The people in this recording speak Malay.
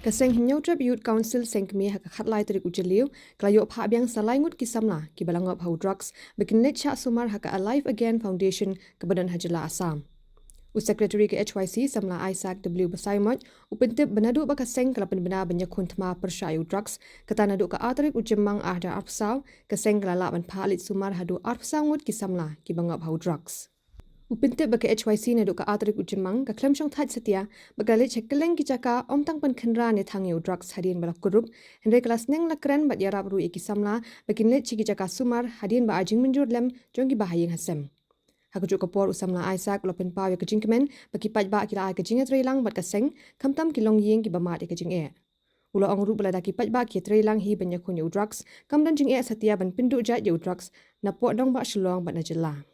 Kaseng hinyau Youth Council sengkmi hak khatlai tarik ujeliu klayo Phah biang salai ngut kisamla ki balangop hau droks bikin cha sumar hak Alive Again Foundation kebadan hajala Assam. Secretary ke HYC samla Isaac W Basaimot upentip benadu bakaseng kalapan bena banyakun thma persyayu droks kata nadu ka atarik ujemang ahda arpsau kaseng kalala ban Phah sumar hadu arpsau ngut kisamla ki bangop hau droks. Upintip bagi HYC nadu ka atarik ujemang ka klemsyong that setia bagalit cekeleng ki jaka omtang pan khenra ne thangeu drugs hadin balak kurup henry kelas neng lakren bat yarap ru ikisamla bakin let chiki jaka sumar hadin ba ajing menjur lem jongki bahayeng hasem. Hakujuk kapor usamla Isaac lopen paw ya kajing kemen bagi paj ba kila kajing trailang bat kaseng kamtam kilong yeng ki bamat kajing e. Ulo ong ru balada ki paj ba ki trailang hi banyakun yu drugs kamdan jing e setia ban pindu jat yu drugs napo dong ba shlong bat najela.